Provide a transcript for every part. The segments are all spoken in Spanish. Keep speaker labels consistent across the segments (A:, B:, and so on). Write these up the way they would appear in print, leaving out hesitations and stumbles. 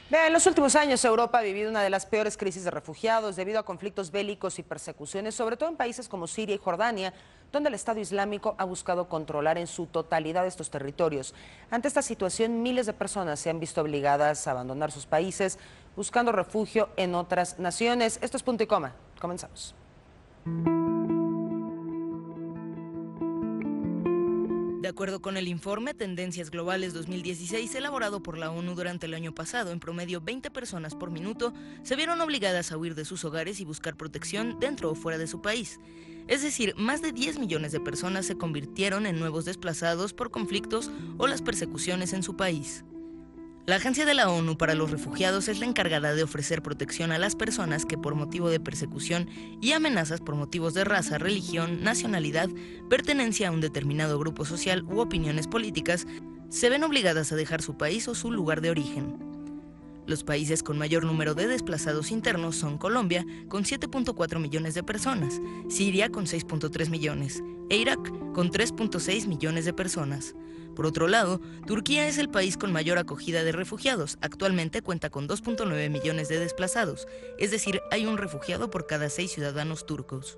A: En los últimos años Europa ha vivido una de las peores crisis de refugiados debido a conflictos bélicos y persecuciones, sobre todo en países como Siria y Jordania, donde el Estado Islámico ha buscado controlar en su totalidad estos territorios. Ante esta situación, miles de personas se han visto obligadas a abandonar sus países, buscando refugio en otras naciones. Esto es Punto y Coma. Comenzamos.
B: De acuerdo con el informe Tendencias Globales 2016 elaborado por la ONU durante el año pasado, en promedio 20 personas por minuto se vieron obligadas a huir de sus hogares y buscar protección dentro o fuera de su país. Es decir, más de 10 millones de personas se convirtieron en nuevos desplazados por conflictos o las persecuciones en su país. La Agencia de la ONU para los Refugiados es la encargada de ofrecer protección a las personas que por motivo de persecución y amenazas por motivos de raza, religión, nacionalidad, pertenencia a un determinado grupo social u opiniones políticas, se ven obligadas a dejar su país o su lugar de origen. Los países con mayor número de desplazados internos son Colombia, con 7.4 millones de personas, Siria, con 6.3 millones, e Irak, con 3.6 millones de personas. Por otro lado, Turquía es el país con mayor acogida de refugiados. Actualmente cuenta con 2.9 millones de desplazados, es decir, hay un refugiado por cada 6 ciudadanos turcos.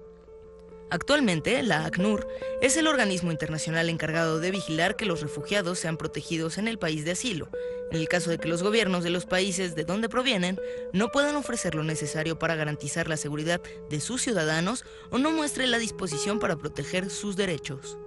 B: Actualmente, la ACNUR es el organismo internacional encargado de vigilar que los refugiados sean protegidos en el país de asilo, en el caso de que los gobiernos de los países de donde provienen no puedan ofrecer lo necesario para garantizar la seguridad de sus ciudadanos o no muestren la disposición para proteger sus derechos.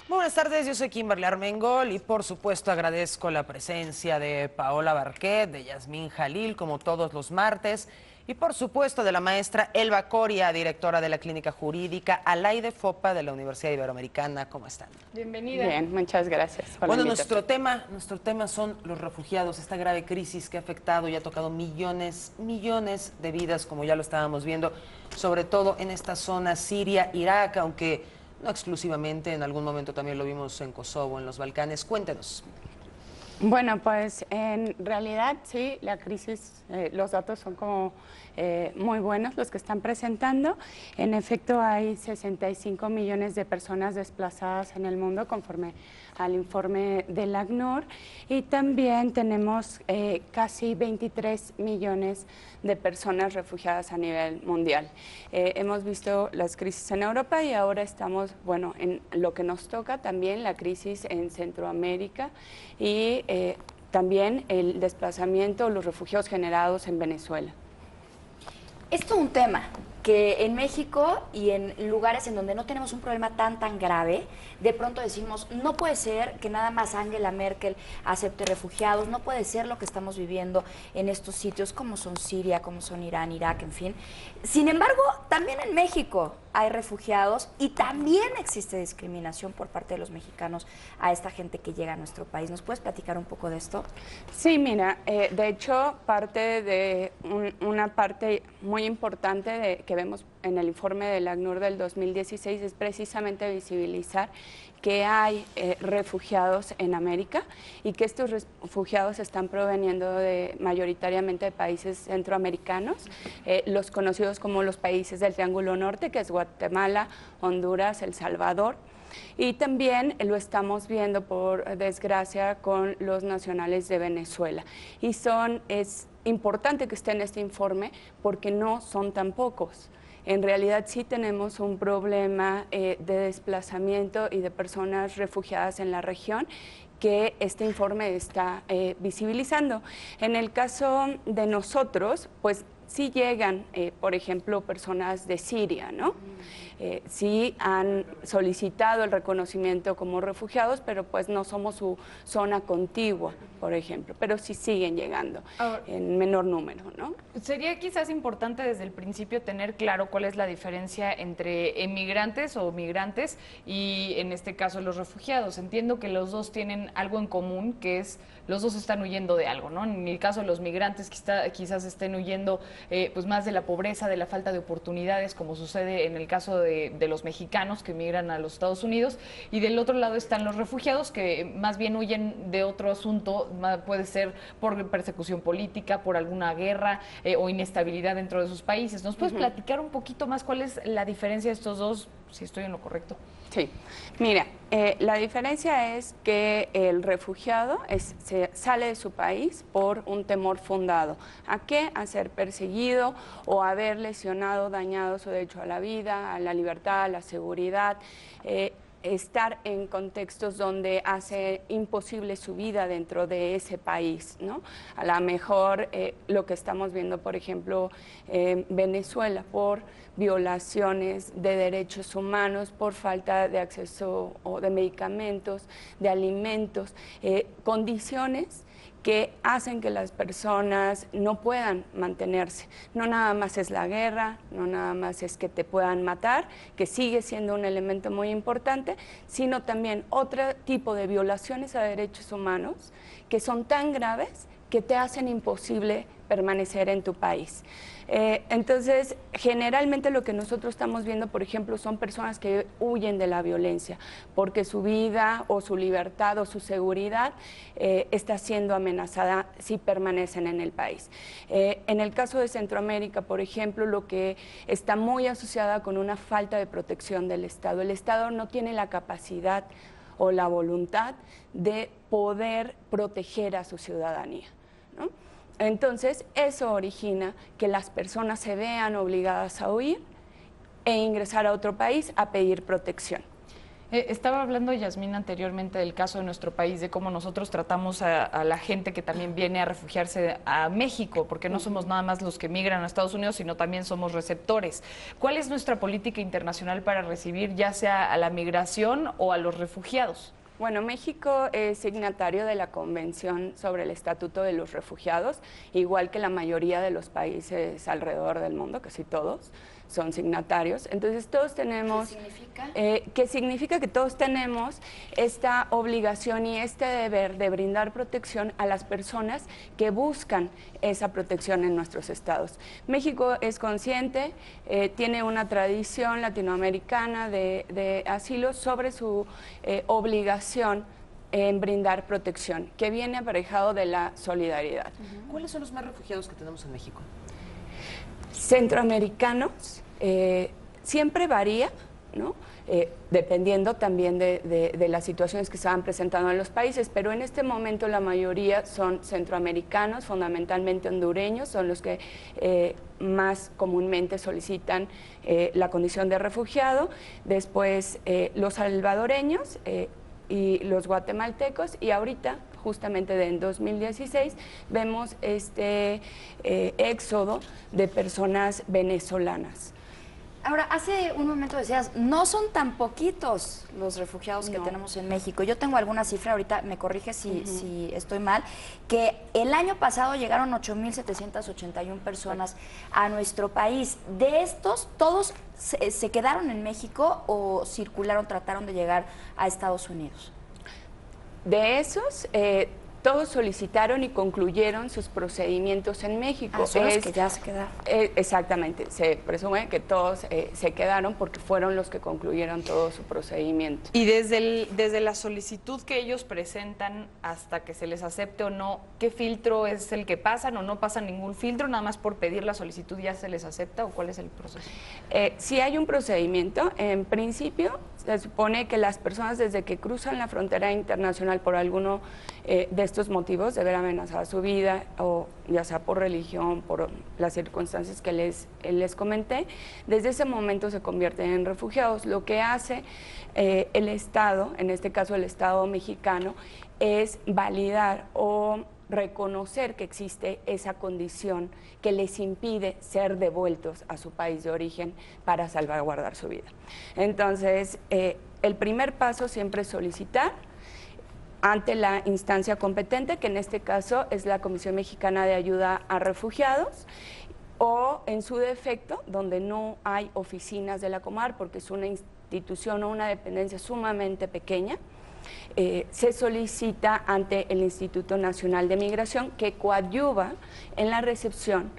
A: Buenas tardes, yo soy Kimberly Armengol y por supuesto agradezco la presencia de Paola Barquet, de Yasmín Jalil, como todos los martes, y por supuesto de la maestra Elba Coria, directora de la Clínica Jurídica Alaide Fopa de la Universidad Iberoamericana. ¿Cómo están?
C: Bienvenida.
D: Bien, muchas gracias por
A: Bueno,
D: la invitación.
A: nuestro tema son los refugiados, esta grave crisis que ha afectado y ha tocado millones de vidas, como ya lo estábamos viendo, sobre todo en esta zona Siria, Irak, aunque no exclusivamente, en algún momento también lo vimos en Kosovo, en los Balcanes. Cuéntenos.
D: Bueno, pues en realidad sí, la crisis, los datos son como muy buenos los que están presentando. En efecto, hay 65 millones de personas desplazadas en el mundo conforme al informe del ACNUR y también tenemos casi 23 millones de personas refugiadas a nivel mundial. Hemos visto las crisis en Europa y ahora estamos, bueno, en lo que nos toca también la crisis en Centroamérica y también el desplazamiento, los refugiados generados en Venezuela.
C: Esto es un tema que en México y en lugares en donde no tenemos un problema tan grave, de pronto decimos, no puede ser que nada más Angela Merkel acepte refugiados, no puede ser lo que estamos viviendo en estos sitios como son Siria, como son Irán, Irak, en fin. Sin embargo, también en México hay refugiados y también existe discriminación por parte de los mexicanos a esta gente que llega a nuestro país. ¿Nos puedes platicar un poco de esto?
D: Sí, mira, de hecho, parte de una parte muy importante que vemos en el informe del ACNUR del 2016 es precisamente visibilizar que hay refugiados en América y que estos refugiados están proveniendo mayoritariamente de países centroamericanos, los conocidos como los países del Triángulo Norte, que es Guatemala, Honduras, El Salvador. Y también lo estamos viendo, por desgracia, con los nacionales de Venezuela. Y es importante que esté en este informe porque no son tan pocos. En realidad sí tenemos un problema de desplazamiento y de personas refugiadas en la región que este informe está visibilizando. En el caso de nosotros, pues sí llegan, por ejemplo, personas de Siria, ¿no? Sí han solicitado el reconocimiento como refugiados, pero pues no somos su zona contigua, por ejemplo, pero sí siguen llegando en menor número, ¿no?
E: Sería quizás importante desde el principio tener claro cuál es la diferencia entre emigrantes o migrantes y en este caso los refugiados. Entiendo que los dos tienen algo en común, que es los dos están huyendo de algo, ¿no? En el caso de los migrantes quizás estén huyendo pues más de la pobreza, de la falta de oportunidades, como sucede en el caso de los mexicanos que migran a los Estados Unidos, y del otro lado están los refugiados que más bien huyen de otro asunto, puede ser por persecución política, por alguna guerra o inestabilidad dentro de sus países. ¿Nos puedes platicar un poquito más cuál es la diferencia de estos dos, si estoy en lo correcto?
D: Sí, mira, la diferencia es que el refugiado sale de su país por un temor fundado. ¿A qué? A ser perseguido o haber lesionado, dañado su derecho a la vida, a la libertad, a la seguridad, estar en contextos donde hace imposible su vida dentro de ese país, ¿no? A lo mejor lo que estamos viendo, por ejemplo, en Venezuela, por violaciones de derechos humanos, por falta de acceso o de medicamentos, de alimentos, condiciones que hacen que las personas no puedan mantenerse. No nada más es la guerra, no nada más es que te puedan matar, que sigue siendo un elemento muy importante, sino también otro tipo de violaciones a derechos humanos que son tan graves que te hacen imposible permanecer en tu país. Entonces, generalmente lo que nosotros estamos viendo, por ejemplo, son personas que huyen de la violencia porque su vida o su libertad o su seguridad está siendo amenazada si permanecen en el país. En el caso de Centroamérica, por ejemplo, lo que está muy asociada con una falta de protección del Estado. El Estado no tiene la capacidad o la voluntad de poder proteger a su ciudadanía, ¿no? Entonces, eso origina que las personas se vean obligadas a huir e ingresar a otro país a pedir protección.
E: Estaba hablando Yasmín anteriormente del caso de nuestro país, de cómo nosotros tratamos a la gente que también viene a refugiarse a México, porque no somos nada más los que migran a Estados Unidos, sino también somos receptores. ¿Cuál es nuestra política internacional para recibir ya sea a la migración o a los refugiados?
D: Bueno, México es signatario de la Convención sobre el Estatuto de los Refugiados, igual que la mayoría de los países alrededor del mundo, casi todos son signatarios. Entonces todos tenemos...
C: ¿Qué significa?
D: Que significa que todos tenemos esta obligación y este deber de brindar protección a las personas que buscan esa protección en nuestros estados. México es consciente, tiene una tradición latinoamericana de asilo sobre su obligación en brindar protección, que viene aparejado de la solidaridad.
A: ¿Cuáles son los más refugiados que tenemos en México?
D: Centroamericanos, siempre varía, ¿no? Dependiendo también de las situaciones que se van presentando en los países, pero en este momento la mayoría son centroamericanos, fundamentalmente hondureños, son los que más comúnmente solicitan la condición de refugiado, después los salvadoreños y los guatemaltecos, y ahorita justamente en 2016 vemos este éxodo de personas venezolanas.
C: Ahora, hace un momento decías, no son tan poquitos los refugiados que
D: No.
C: tenemos en México. Yo tengo alguna cifra, ahorita me corrige si estoy mal, que el año pasado llegaron 8,781 personas a nuestro país. De estos, ¿todos se quedaron en México o circularon, trataron de llegar a Estados Unidos?
D: De esos, todos solicitaron y concluyeron sus procedimientos en México.
C: Son los que ya se quedaron.
D: Exactamente, se presume que todos se quedaron porque fueron los que concluyeron todo su procedimiento.
E: Y desde la solicitud que ellos presentan hasta que se les acepte o no, ¿qué filtro es el que pasan o no pasan ningún filtro? ¿Nada más por pedir la solicitud ya se les acepta o cuál es el proceso?
D: Si hay un procedimiento, en principio se supone que las personas desde que cruzan la frontera internacional por alguno de estos motivos, de ver amenazada su vida, o ya sea por religión, por las circunstancias que les comenté, desde ese momento se convierten en refugiados. Lo que hace el Estado, en este caso el Estado mexicano, es validar o reconocer que existe esa condición que les impide ser devueltos a su país de origen para salvaguardar su vida. Entonces, el primer paso siempre es solicitar ante la instancia competente, que en este caso es la Comisión Mexicana de Ayuda a Refugiados, o en su defecto, donde no hay oficinas de la Comar, porque es una institución o una dependencia sumamente pequeña, se solicita ante el Instituto Nacional de Migración, que coadyuva en la recepción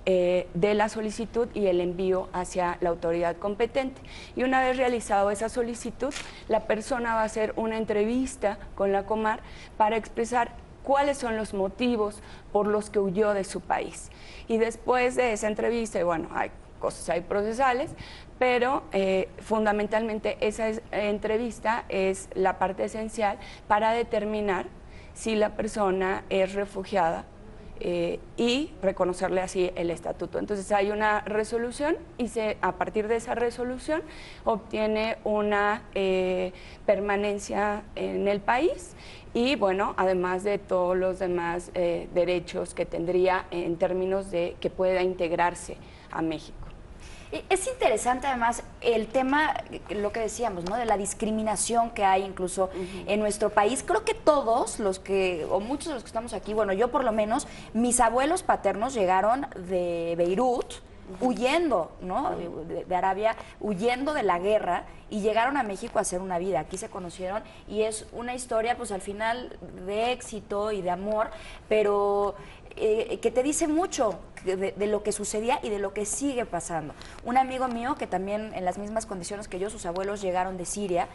D: de la solicitud y el envío hacia la autoridad competente. Y una vez realizado esa solicitud, la persona va a hacer una entrevista con la Comar para expresar cuáles son los motivos por los que huyó de su país. Y después de esa entrevista, y bueno, hay cosas ahí procesales, pero fundamentalmente esa entrevista es la parte esencial para determinar si la persona es refugiada y reconocerle así el estatuto. Entonces hay una resolución y a partir de esa resolución obtiene una permanencia en el país y bueno, además de todos los demás derechos que tendría en términos de que pueda integrarse a México.
C: Es interesante además el tema, lo que decíamos, ¿no? De la discriminación que hay incluso en nuestro país. Creo que todos los que, o muchos de los que estamos aquí, bueno, yo por lo menos, mis abuelos paternos llegaron de Beirut, huyendo, ¿no? De Arabia, huyendo de la guerra y llegaron a México a hacer una vida. Aquí se conocieron y es una historia, pues al final, de éxito y de amor, pero que te dice mucho de lo que sucedía y de lo que sigue pasando. Un amigo mío que también en las mismas condiciones que yo, sus abuelos llegaron de Siria,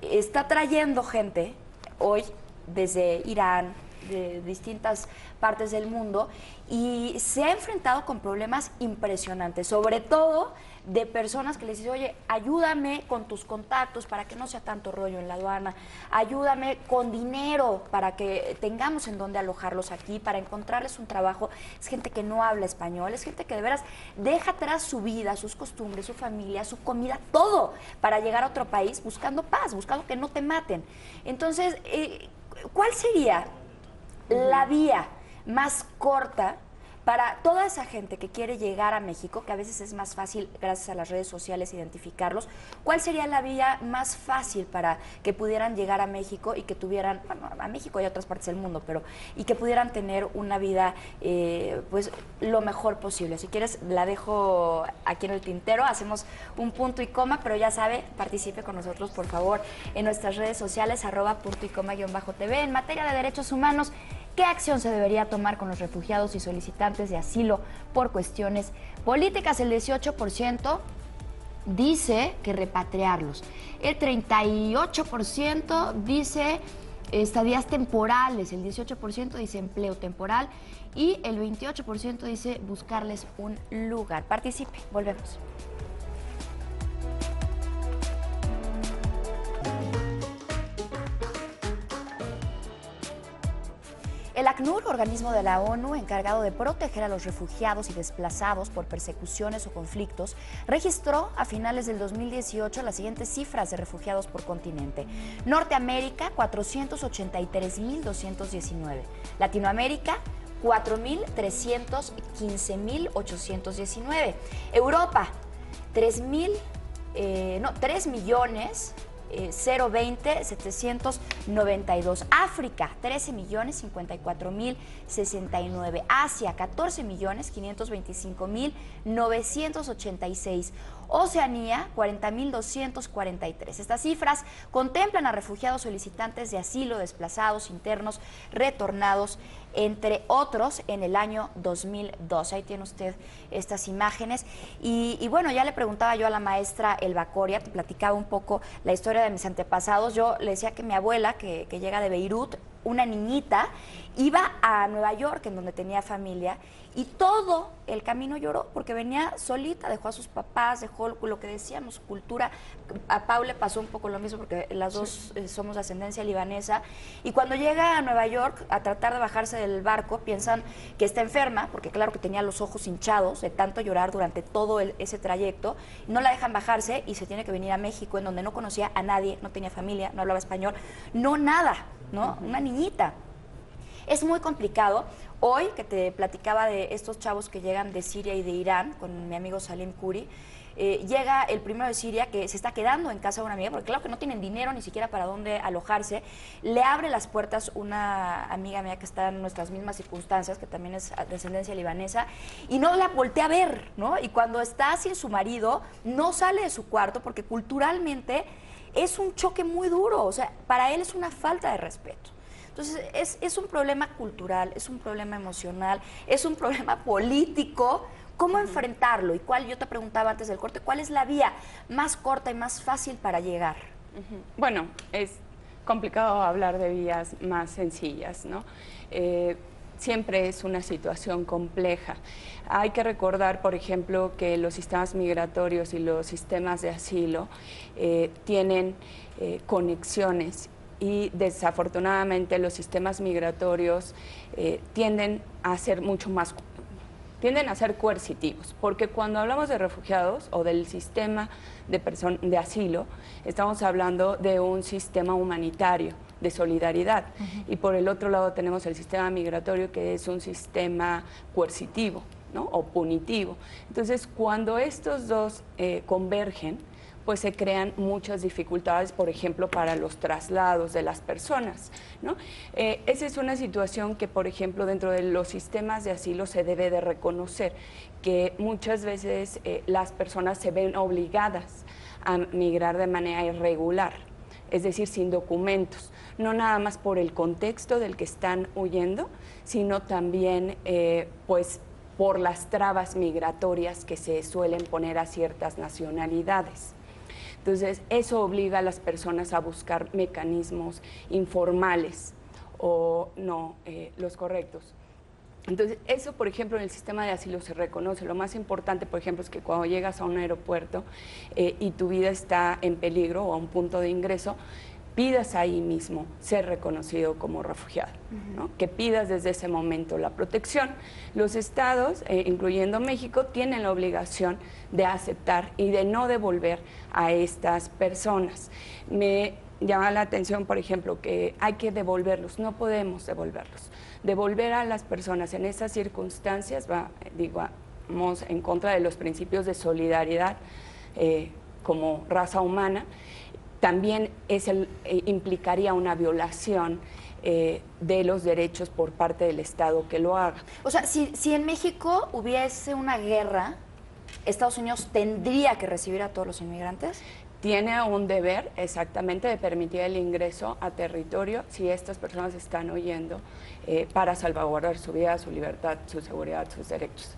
C: está trayendo gente hoy desde Irán, de distintas partes del mundo, y se ha enfrentado con problemas impresionantes, sobre todo de personas que les dicen, oye, ayúdame con tus contactos para que no sea tanto rollo en la aduana, ayúdame con dinero para que tengamos en dónde alojarlos aquí, para encontrarles un trabajo. Es gente que no habla español, es gente que de veras deja atrás su vida, sus costumbres, su familia, su comida, todo, para llegar a otro país buscando paz, buscando que no te maten. Entonces, ¿cuál sería la vía más corta para toda esa gente que quiere llegar a México, que a veces es más fácil, gracias a las redes sociales, identificarlos? ¿Cuál sería la vía más fácil para que pudieran llegar a México y que tuvieran, bueno, a México y a otras partes del mundo, pero y que pudieran tener una vida, pues, lo mejor posible? Si quieres, la dejo aquí en el tintero, hacemos un punto y coma, pero ya sabe, participe con nosotros, por favor, en nuestras redes sociales, @puntoycoma_tv. En materia de derechos humanos, ¿qué acción se debería tomar con los refugiados y solicitantes de asilo por cuestiones políticas? El 18% dice que repatriarlos. El 38% dice estadías temporales. El 18% dice empleo temporal. Y el 28% dice buscarles un lugar. Participe. Volvemos. El ACNUR, organismo de la ONU encargado de proteger a los refugiados y desplazados por persecuciones o conflictos, registró a finales del 2018 las siguientes cifras de refugiados por continente. Norteamérica, 483.219. Latinoamérica, 4.315.819. Europa, 3.020.792. África, 13.054.069. Asia, 14.525.986. Oceanía, 40.243. Estas cifras contemplan a refugiados solicitantes de asilo, desplazados, internos, retornados, entre otros, en el año 2012. Ahí tiene usted estas imágenes. Y bueno, ya le preguntaba yo a la maestra Elba Coria, te platicaba un poco la historia de mis antepasados. Yo le decía que mi abuela, que llega de Beirut, una niñita, iba a Nueva York, en donde tenía familia, y todo el camino lloró porque venía solita, dejó a sus papás, dejó lo que decíamos, cultura. A Pau le pasó un poco lo mismo porque las dos somos de ascendencia libanesa, y cuando llega a Nueva York a tratar de bajarse del barco piensan que está enferma, porque claro que tenía los ojos hinchados de tanto llorar durante todo ese trayecto. No la dejan bajarse y se tiene que venir a México, en donde no conocía a nadie, no tenía familia, no hablaba español, no nada, ¿no? Una niñita. Es muy complicado. Hoy, que te platicaba de estos chavos que llegan de Siria y de Irán, con mi amigo Salim Khoury, llega el primero de Siria, que se está quedando en casa de una amiga, porque claro que no tienen dinero ni siquiera para dónde alojarse. Le abre las puertas una amiga mía que está en nuestras mismas circunstancias, que también es de ascendencia libanesa, y no la voltea a ver, ¿no? Y cuando está sin su marido, no sale de su cuarto, porque culturalmente es un choque muy duro. O sea, para él es una falta de respeto. Entonces, es un problema cultural, es un problema emocional, es un problema político. ¿Cómo enfrentarlo? Y cuál, yo te preguntaba antes del corte, ¿cuál es la vía más corta y más fácil para llegar?
D: Bueno, es complicado hablar de vías más sencillas, ¿no? Siempre es una situación compleja. Hay que recordar, por ejemplo, que los sistemas migratorios y los sistemas de asilo tienen conexiones y desafortunadamente los sistemas migratorios tienden a ser coercitivos, porque cuando hablamos de refugiados o del sistema de asilo, estamos hablando de un sistema humanitario, de solidaridad, y por el otro lado tenemos el sistema migratorio, que es un sistema coercitivo, ¿no? O punitivo. Entonces, cuando estos dos convergen, pues se crean muchas dificultades, por ejemplo, para los traslados de las personas, ¿no? Esa es una situación que, por ejemplo, dentro de los sistemas de asilo se debe de reconocer, que muchas veces las personas se ven obligadas a migrar de manera irregular, es decir, sin documentos, no nada más por el contexto del que están huyendo, sino también pues por las trabas migratorias que se suelen poner a ciertas nacionalidades. Entonces, eso obliga a las personas a buscar mecanismos informales o no los correctos. Entonces, eso, por ejemplo, en el sistema de asilo se reconoce. Lo más importante, por ejemplo, es que cuando llegas a un aeropuerto y tu vida está en peligro o a un punto de ingreso, pidas ahí mismo ser reconocido como refugiado, ¿no? Que pidas desde ese momento la protección. Los estados, incluyendo México, tienen la obligación de aceptar y de no devolver a estas personas. Me llama la atención, por ejemplo, que hay que devolverlos, no podemos devolverlos. Devolver a las personas en esas circunstancias vamos en contra de los principios de solidaridad como raza humana. También implicaría una violación de los derechos por parte del Estado que lo haga.
C: O sea, si en México hubiese una guerra, ¿Estados Unidos tendría que recibir a todos los inmigrantes?
D: Tiene un deber exactamente de permitir el ingreso a territorio si estas personas están huyendo para salvaguardar su vida, su libertad, su seguridad, sus derechos,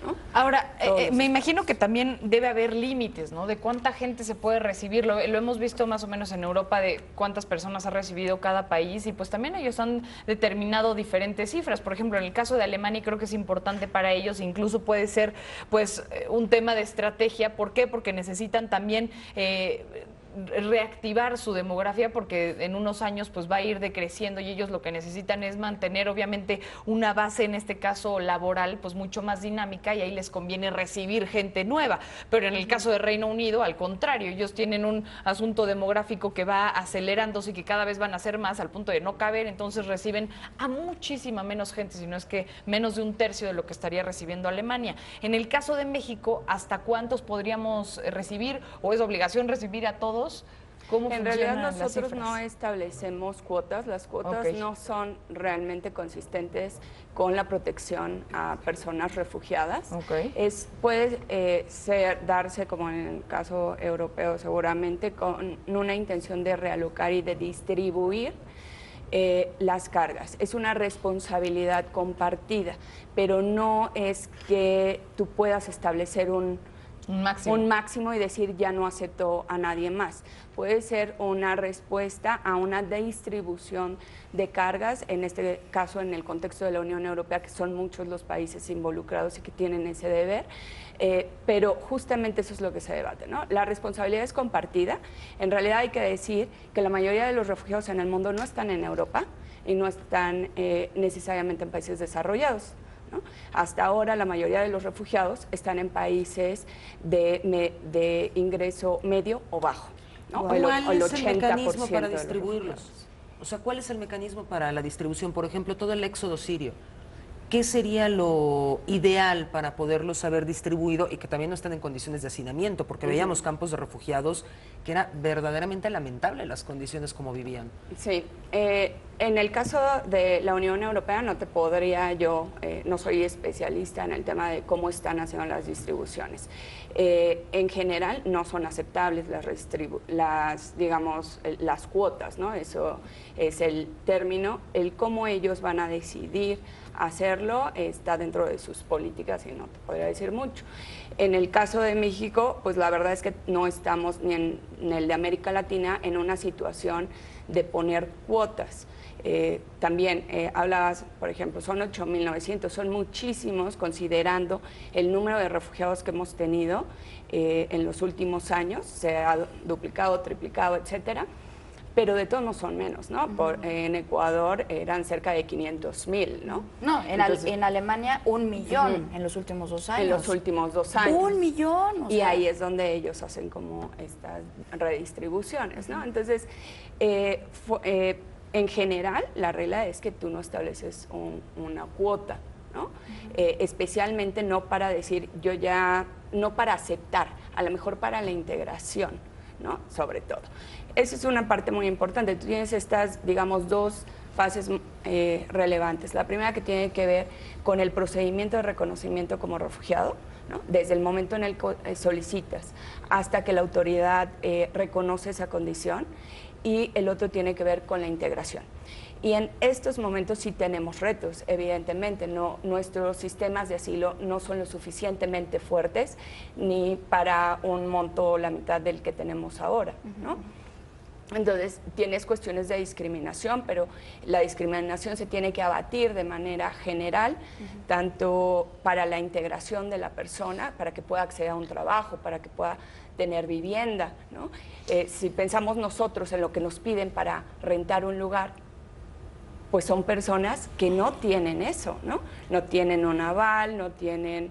D: ¿no?
E: Ahora, me imagino que también debe haber límites, ¿no? De cuánta gente se puede recibir. Lo hemos visto más o menos en Europa de cuántas personas ha recibido cada país y pues también ellos han determinado diferentes cifras. Por ejemplo, en el caso de Alemania creo que es importante para ellos, incluso puede ser pues un tema de estrategia. ¿Por qué? Porque necesitan también reactivar su demografía, porque en unos años pues va a ir decreciendo y ellos lo que necesitan es mantener obviamente una base, en este caso laboral, pues mucho más dinámica, y ahí les conviene recibir gente nueva. Pero en el caso de Reino Unido, al contrario, ellos tienen un asunto demográfico que va acelerándose y que cada vez van a ser más al punto de no caber, entonces reciben a muchísima menos gente, si no es que menos de un tercio de lo que estaría recibiendo Alemania. En el caso de México, ¿hasta cuántos podríamos recibir o es obligación recibir a todos?
D: En realidad nosotros no establecemos cuotas, las cuotas no son realmente consistentes con la protección a personas refugiadas. Puede darse, como en el caso europeo seguramente, con una intención de realocar y de distribuir las cargas. Es una responsabilidad compartida, pero no es que tú puedas establecer un máximo y decir ya no acepto a nadie más. Puede ser una respuesta a una distribución de cargas, en este caso en el contexto de la Unión Europea, que son muchos los países involucrados y que tienen ese deber, pero justamente eso es lo que se debate, ¿no? La responsabilidad es compartida. En realidad hay que decir que la mayoría de los refugiados en el mundo no están en Europa y no están necesariamente en países desarrollados, ¿no? Hasta ahora la mayoría de los refugiados están en países de ingreso medio o bajo, ¿no?
A: ¿Cuál es el mecanismo para distribuirlos? O sea, ¿cuál es el mecanismo para la distribución? Por ejemplo, todo el éxodo sirio. ¿Qué sería lo ideal para poderlos haber distribuido y que también no estén en condiciones de hacinamiento? Porque veíamos campos de refugiados que era verdaderamente lamentable las condiciones como vivían.
D: Sí, en el caso de la Unión Europea no te podría no soy especialista en el tema de cómo están haciendo las distribuciones. En general no son aceptables las cuotas, ¿no? Eso es el término, el cómo ellos van a decidir hacerlo, está dentro de sus políticas y no te podría decir mucho. En el caso de México, pues la verdad es que no estamos ni en el de América Latina en una situación de poner cuotas. También hablabas, por ejemplo, son 8.900, son muchísimos considerando el número de refugiados que hemos tenido en los últimos años, se ha duplicado, triplicado, etcétera, pero de todos no son menos, ¿no? En Ecuador eran cerca de 500.000, ¿no?
C: No, en Alemania 1 millón en los últimos 2 años.
D: En los últimos 2 años.
C: 1 millón.
D: Y ahí es donde ellos hacen como estas redistribuciones, ¿no? Entonces, en general, la regla es que tú no estableces una cuota, ¿no? Especialmente no para decir, no para aceptar, a lo mejor para la integración, ¿no? Sobre todo. Esa es una parte muy importante. Tú tienes estas, digamos, 2 fases relevantes. La primera que tiene que ver con el procedimiento de reconocimiento como refugiado, ¿no? Desde el momento en el que solicitas hasta que la autoridad reconoce esa condición, y el otro tiene que ver con la integración. Y en estos momentos sí tenemos retos, evidentemente. Nuestros sistemas de asilo no son lo suficientemente fuertes ni para un monto la mitad del que tenemos ahora, ¿no? Entonces, tienes cuestiones de discriminación, pero la discriminación se tiene que abatir de manera general, tanto para la integración de la persona, para que pueda acceder a un trabajo, para que pueda tener vivienda, ¿no? Si pensamos nosotros en lo que nos piden para rentar un lugar, pues son personas que no tienen eso, ¿no? No tienen un aval, no tienen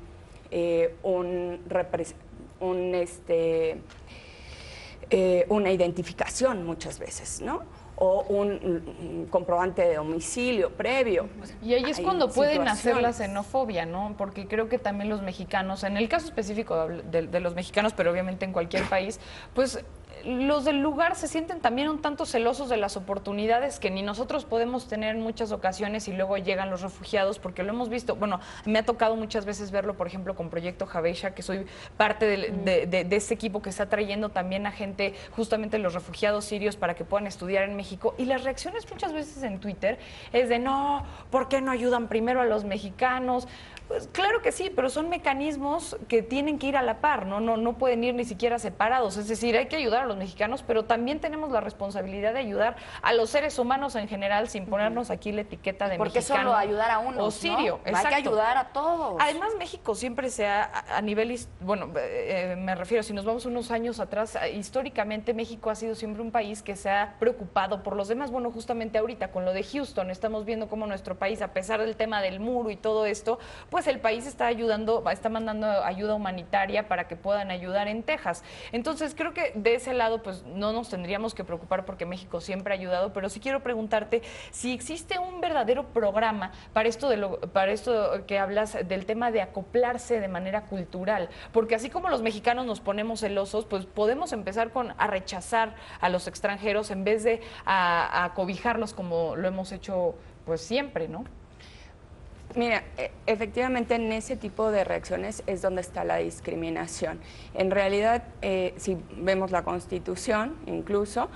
D: una identificación muchas veces, ¿no? O un comprobante de domicilio previo.
E: Y ahí es cuando pueden hacer la xenofobia, ¿no? Porque creo que también los mexicanos, en el caso específico de los mexicanos, pero obviamente en cualquier país, pues los del lugar se sienten también un tanto celosos de las oportunidades que ni nosotros podemos tener en muchas ocasiones y luego llegan los refugiados, porque lo hemos visto, bueno, me ha tocado muchas veces verlo, por ejemplo, con Proyecto Javeisha, que soy parte de ese equipo que está trayendo también a gente, justamente los refugiados sirios, para que puedan estudiar en México, y las reacciones muchas veces en Twitter es de no, ¿por qué no ayudan primero a los mexicanos? Pues claro que sí, pero son mecanismos que tienen que ir a la par, no pueden ir ni siquiera separados. Es decir, hay que ayudar a los mexicanos, pero también tenemos la responsabilidad de ayudar a los seres humanos en general, sin ponernos aquí la etiqueta de
C: porque
E: mexicano.
C: Porque solo ayudar a uno
E: o sirio,
C: ¿no? Hay que ayudar a todos.
E: Además, México siempre se ha, a nivel, bueno, me refiero, si nos vamos unos años atrás, históricamente México ha sido siempre un país que se ha preocupado por los demás. Bueno, justamente ahorita con lo de Houston estamos viendo cómo nuestro país, a pesar del tema del muro y todo esto, pues el país está ayudando, está mandando ayuda humanitaria para que puedan ayudar en Texas. Entonces, creo que de ese lado, pues no nos tendríamos que preocupar porque México siempre ha ayudado, pero sí quiero preguntarte si existe un verdadero programa para esto que hablas del tema de acoplarse de manera cultural, porque así como los mexicanos nos ponemos celosos, pues podemos empezar a rechazar a los extranjeros en vez de a acobijarlos como lo hemos hecho pues siempre, ¿no?
D: Mira, efectivamente en ese tipo de reacciones es donde está la discriminación. En realidad, si vemos la Constitución, incluso,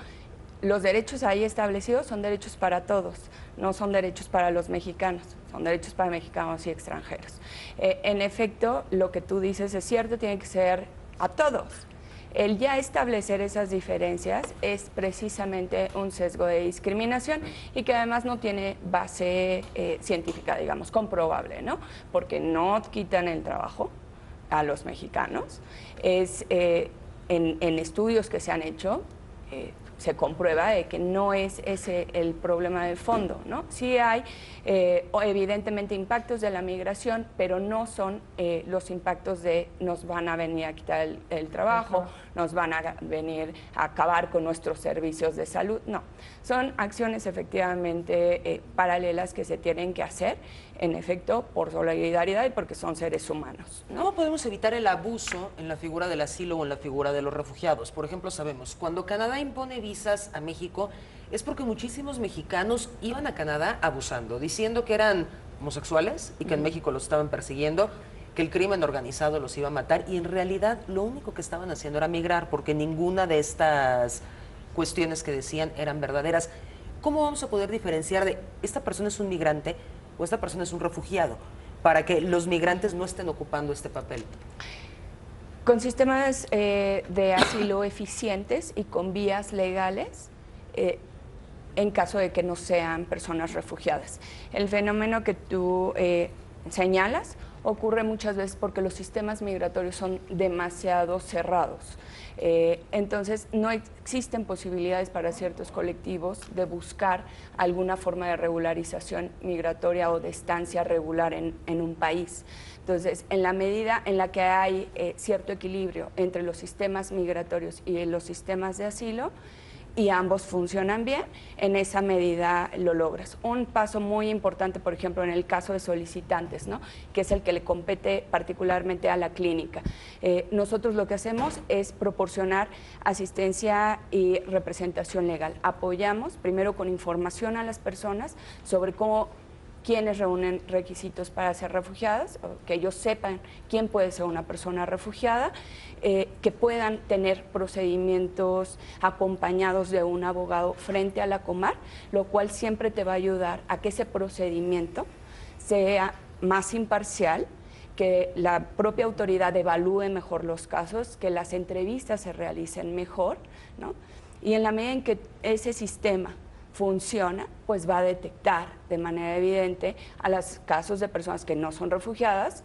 D: los derechos ahí establecidos son derechos para todos, no son derechos para los mexicanos, son derechos para mexicanos y extranjeros. En efecto, lo que tú dices es cierto, tiene que ser a todos. El ya establecer esas diferencias es precisamente un sesgo de discriminación y que además no tiene base científica, digamos, comprobable, ¿no? Porque no quitan el trabajo a los mexicanos. En estudios que se han hecho, se comprueba de que no es ese el problema de fondo, ¿no? Sí hay evidentemente impactos de la migración, pero no son los impactos de nos van a venir a quitar el trabajo, nos van a venir a acabar con nuestros servicios de salud, no. Son acciones efectivamente paralelas que se tienen que hacer, en efecto, por solidaridad y porque son seres humanos, ¿no?
A: ¿Cómo podemos evitar el abuso en la figura del asilo o en la figura de los refugiados? Por ejemplo, sabemos, cuando Canadá impone visas a México, es porque muchísimos mexicanos iban a Canadá abusando, diciendo que eran homosexuales y que en México los estaban persiguiendo, que el crimen organizado los iba a matar, y en realidad lo único que estaban haciendo era migrar, porque ninguna de estas cuestiones que decían eran verdaderas. ¿Cómo vamos a poder diferenciar de esta persona es un migrante o esta persona es un refugiado, para que los migrantes no estén ocupando este papel?
D: Con sistemas de asilo eficientes y con vías legales, en caso de que no sean personas refugiadas. El fenómeno que tú señalas ocurre muchas veces porque los sistemas migratorios son demasiado cerrados. Entonces, no existen posibilidades para ciertos colectivos de buscar alguna forma de regularización migratoria o de estancia regular en un país. Entonces, en la medida en la que hay cierto equilibrio entre los sistemas migratorios y los sistemas de asilo, y ambos funcionan bien, en esa medida lo logras. Un paso muy importante, por ejemplo, en el caso de solicitantes, ¿no?, que es el que le compete particularmente a la clínica. Nosotros lo que hacemos es proporcionar asistencia y representación legal. Apoyamos primero con información a las personas sobre quiénes reúnen requisitos para ser refugiadas, que ellos sepan quién puede ser una persona refugiada, que puedan tener procedimientos acompañados de un abogado frente a la Comar, lo cual siempre te va a ayudar a que ese procedimiento sea más imparcial, que la propia autoridad evalúe mejor los casos, que las entrevistas se realicen mejor, ¿no? Y en la medida en que ese sistema funciona, pues va a detectar de manera evidente a los casos de personas que no son refugiadas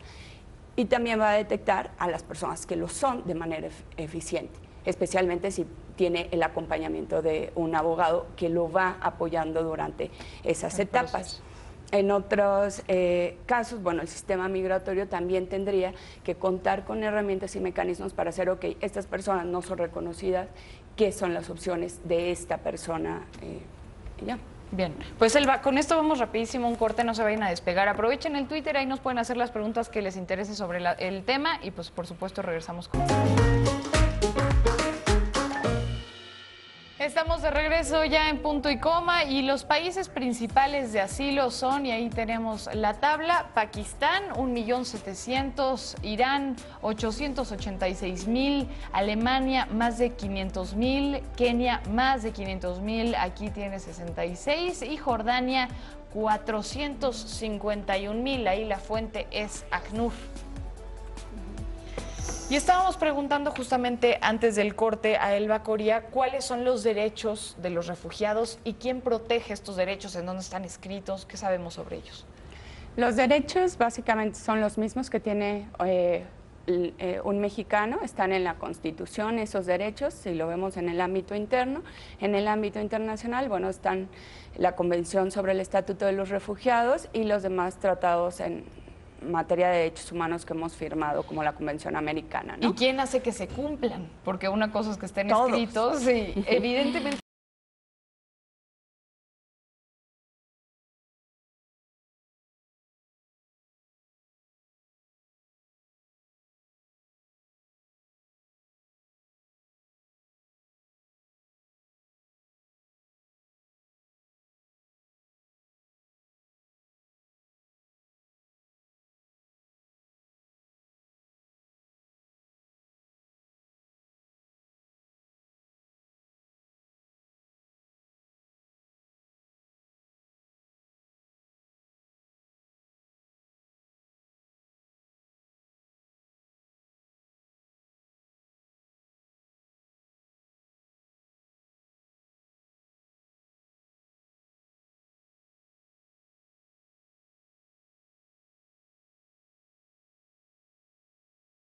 D: y también va a detectar a las personas que lo son de manera eficiente, especialmente si tiene el acompañamiento de un abogado que lo va apoyando durante esas etapas. En otros casos, bueno, el sistema migratorio también tendría que contar con herramientas y mecanismos para hacer, ok, estas personas no son reconocidas, ¿qué son las opciones de esta persona? Ya.
E: Bien, pues Elba, con esto vamos rapidísimo, un corte, no se vayan a despegar. Aprovechen el Twitter, ahí nos pueden hacer las preguntas que les interese sobre el tema y pues por supuesto regresamos con esto. Estamos de regreso ya en punto y coma y los países principales de asilo son, y ahí tenemos la tabla: Pakistán 1.700.000, Irán 886.000, Alemania más de 500.000, Kenia más de 500.000, aquí tiene 66, y Jordania 451.000, ahí la fuente es ACNUR. Y estábamos preguntando justamente antes del corte a Elba Coria cuáles son los derechos de los refugiados y quién protege estos derechos, en dónde están escritos, qué sabemos sobre ellos.
D: Los derechos básicamente son los mismos que tiene un mexicano, están en la Constitución esos derechos, si lo vemos en el ámbito interno. En el ámbito internacional, bueno, están la Convención sobre el Estatuto de los Refugiados y los demás tratados en materia de derechos humanos que hemos firmado, como la Convención Americana, ¿no?
E: ¿Y quién hace que se cumplan? Porque una cosa es que estén
D: Todos
E: escritos y evidentemente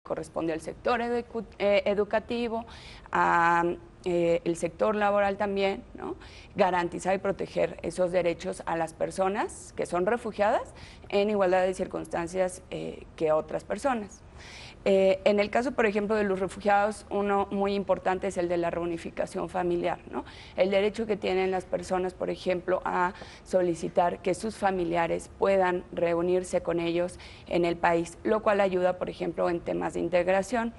D: corresponde al sector educativo, el sector laboral también, ¿no? Garantizar y proteger esos derechos a las personas que son refugiadas en igualdad de circunstancias que otras personas. En el caso, por ejemplo, de los refugiados, uno muy importante es el de la reunificación familiar, ¿no? El derecho que tienen las personas, por ejemplo, a solicitar que sus familiares puedan reunirse con ellos en el país, lo cual ayuda, por ejemplo, en temas de integración.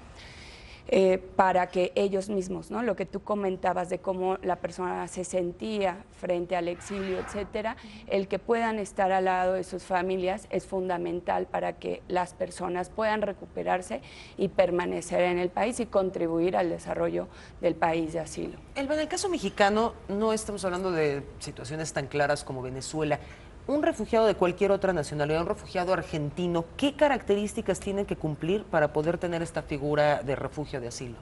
D: Para que ellos mismos, ¿no?, lo que tú comentabas de cómo la persona se sentía frente al exilio, etcétera, el que puedan estar al lado de sus familias es fundamental para que las personas puedan recuperarse y permanecer en el país y contribuir al desarrollo del país de asilo.
A: Elba, en el caso mexicano no estamos hablando de situaciones tan claras como Venezuela. Un refugiado de cualquier otra nacionalidad, un refugiado argentino, ¿qué características tiene que cumplir para poder tener esta figura de refugio, de asilo?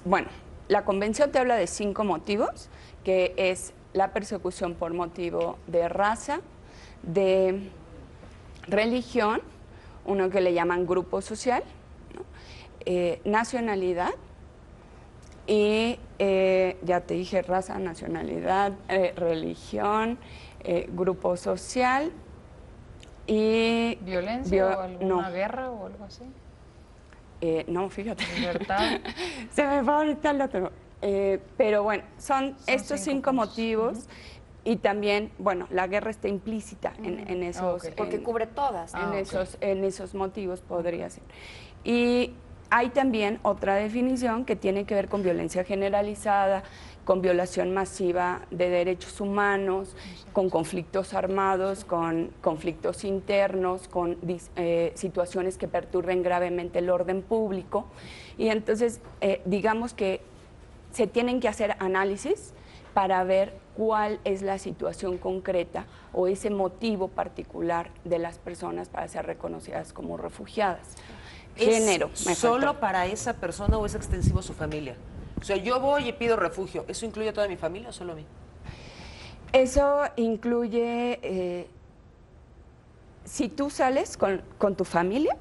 D: Bueno, la convención te habla de 5 motivos, que es la persecución por motivo de raza, de religión, uno que le llaman grupo social, ¿no? Nacionalidad, y ya te dije raza, nacionalidad, religión, grupo social y...
E: ¿Violencia o alguna guerra o algo así?
D: No, fíjate.
E: ¿Libertad?
D: Se me va ahorita el otro. Pero bueno, son estos 5 motivos. Y también, bueno, la guerra está implícita en esos...
C: Okay. Porque cubre todas.
D: En esos motivos podría ser. Y hay también otra definición que tiene que ver con violencia generalizada, con violación masiva de derechos humanos, con conflictos armados, con conflictos internos, con situaciones que perturben gravemente el orden público. Y entonces, digamos que se tienen que hacer análisis para ver cuál es la situación concreta o ese motivo particular de las personas para ser reconocidas como refugiadas. Género.
A: ¿Es solo para esa persona o es extensivo a su familia? O sea, yo voy y pido refugio. ¿Eso incluye a toda mi familia o solo a mí?
D: Eso incluye, si tú sales con tu familia,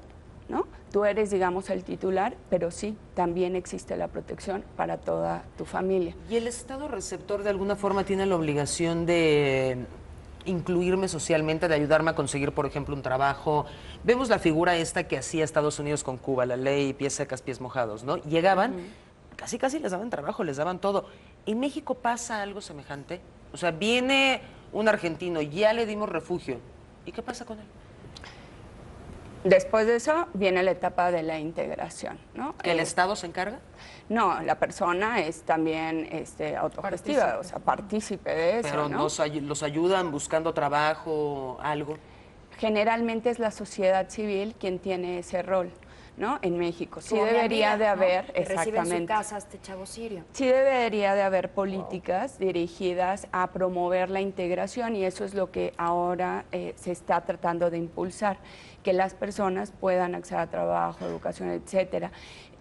D: ¿no? Tú eres, digamos, el titular, pero sí, también existe la protección para toda tu familia.
A: ¿Y el Estado receptor de alguna forma tiene la obligación de incluirme socialmente, de ayudarme a conseguir, por ejemplo, un trabajo? Vemos la figura esta que hacía Estados Unidos con Cuba, la ley pies secas, pies mojados, ¿no? Llegaban, casi les daban trabajo, les daban todo. ¿En México pasa algo semejante? O sea, viene un argentino, ya le dimos refugio, ¿y qué pasa con él?
D: Después de eso viene la etapa de la integración, ¿no?
A: ¿El Estado se encarga?
D: No, la persona es también autogestiva, o sea, partícipe de eso,
A: pero
D: ¿no?
A: los ayudan buscando trabajo, algo.
D: Generalmente es la sociedad civil quien tiene ese rol, ¿no? En México. Sí
C: Como mi
D: debería
C: amiga,
D: de haber,
C: ¿no? Que recibe en su
D: exactamente.
C: casa a este chavo sirio.
D: Sí debería de haber políticas dirigidas a promover la integración y eso es lo que ahora se está tratando de impulsar, que las personas puedan acceder a trabajo, educación, etcétera.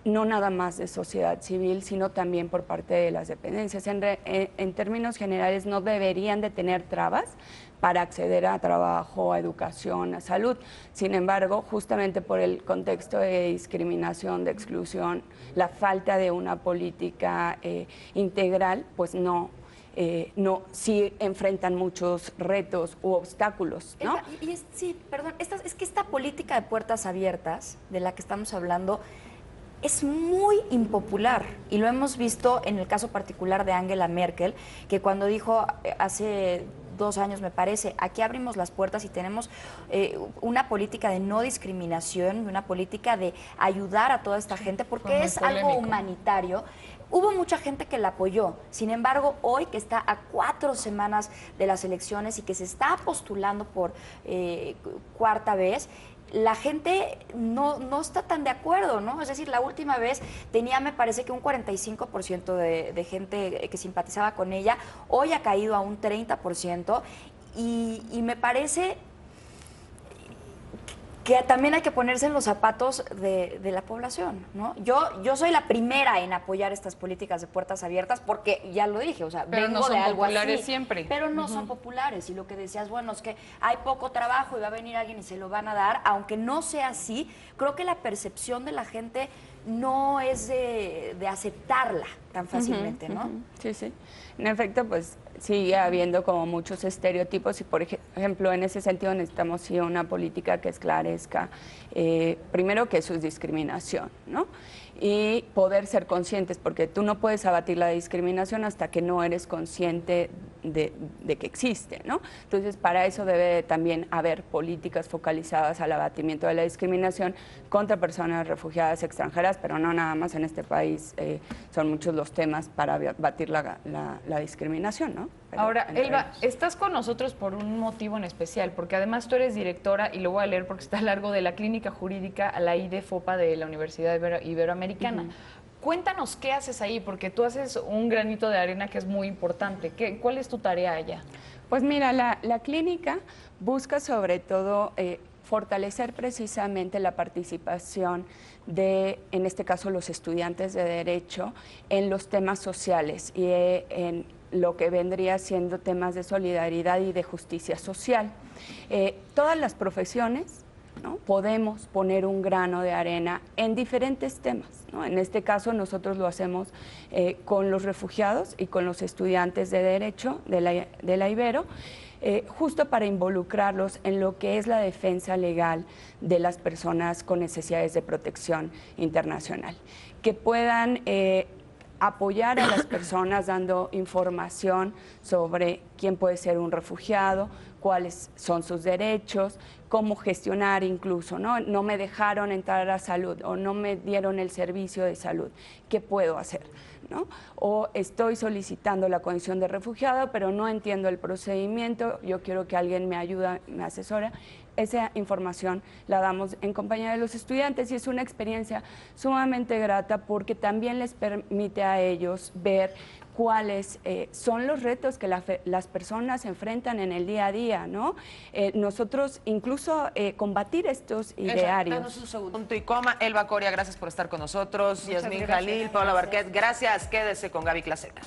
D: No nada más de sociedad civil, sino también por parte de las dependencias. En términos generales, no deberían de tener trabas para acceder a trabajo, a educación, a salud. Sin embargo, justamente por el contexto de discriminación, de exclusión, la falta de una política integral, pues sí enfrentan muchos retos u obstáculos, ¿no?
C: Sí, perdón, es que esta política de puertas abiertas de la que estamos hablando es muy impopular y lo hemos visto en el caso particular de Angela Merkel, que cuando dijo hace 2 años, me parece, aquí abrimos las puertas y tenemos una política de no discriminación, una política de ayudar a toda esta gente porque es algo humanitario. Hubo mucha gente que la apoyó, sin embargo, hoy que está a 4 semanas de las elecciones y que se está postulando por 4ª vez, la gente no está tan de acuerdo, ¿no? Es decir, la última vez tenía, me parece que un 45% de gente que simpatizaba con ella, hoy ha caído a un 30% y me parece que también hay que ponerse en los zapatos de la población, ¿no? Yo soy la primera en apoyar estas políticas de puertas abiertas porque, ya lo dije, o sea,
E: pero
C: vengo
E: no son
C: de algo
E: populares
C: así,
E: siempre.
C: pero no son populares. Y lo que decías, bueno, es que hay poco trabajo y va a venir alguien y se lo van a dar, aunque no sea así, creo que la percepción de la gente no es de aceptarla tan fácilmente, ¿no?
D: Sí, sí. En efecto, pues sigue habiendo como muchos estereotipos y, por ejemplo, en ese sentido necesitamos sí una política que esclarezca, primero que eso es discriminación, ¿no? Y poder ser conscientes, porque tú no puedes abatir la discriminación hasta que no eres consciente de que existe, ¿no? Entonces, para eso debe también haber políticas focalizadas al abatimiento de la discriminación contra personas refugiadas extranjeras, pero no nada más en este país, son muchos los temas para batir la discriminación, ¿no? Pero
E: ahora, Elba,
D: ellos.
E: estás con nosotros por un motivo en especial, porque además tú eres directora, y lo voy a leer porque está a largo, de la Clínica Jurídica, la IDFOPA de la Universidad Iberoamericana. Cuéntanos qué haces ahí, porque tú haces un granito de arena que es muy importante. ¿Cuál es tu tarea allá?
D: Pues mira, la clínica busca sobre todo fortalecer precisamente la participación de, en este caso, los estudiantes de Derecho en los temas sociales y en lo que vendría siendo temas de solidaridad y de justicia social. Todas las profesiones, ¿no?, podemos poner un grano de arena en diferentes temas, ¿no? En este caso nosotros lo hacemos con los refugiados y con los estudiantes de Derecho de la Ibero, justo para involucrarlos en lo que es la defensa legal de las personas con necesidades de protección internacional, que puedan apoyar a las personas dando información sobre quién puede ser un refugiado, cuáles son sus derechos, cómo gestionar incluso, ¿no? No me dejaron entrar a salud o no me dieron el servicio de salud, ¿qué puedo hacer?, ¿no? O estoy solicitando la condición de refugiado, pero no entiendo el procedimiento, yo quiero que alguien me ayude, me asesora. Esa información la damos en compañía de los estudiantes y es una experiencia sumamente grata porque también les permite a ellos ver cuáles son los retos que las personas enfrentan en el día a día, ¿no? Nosotros incluso combatir estos idearios.
A: Danos un segundo, punto y coma. Elba Coria, gracias por estar con nosotros.
E: Muchas
A: Yasmín
E: gracias.
A: Jalil, Paola Barquet, gracias. Quédese con Gaby Claseta.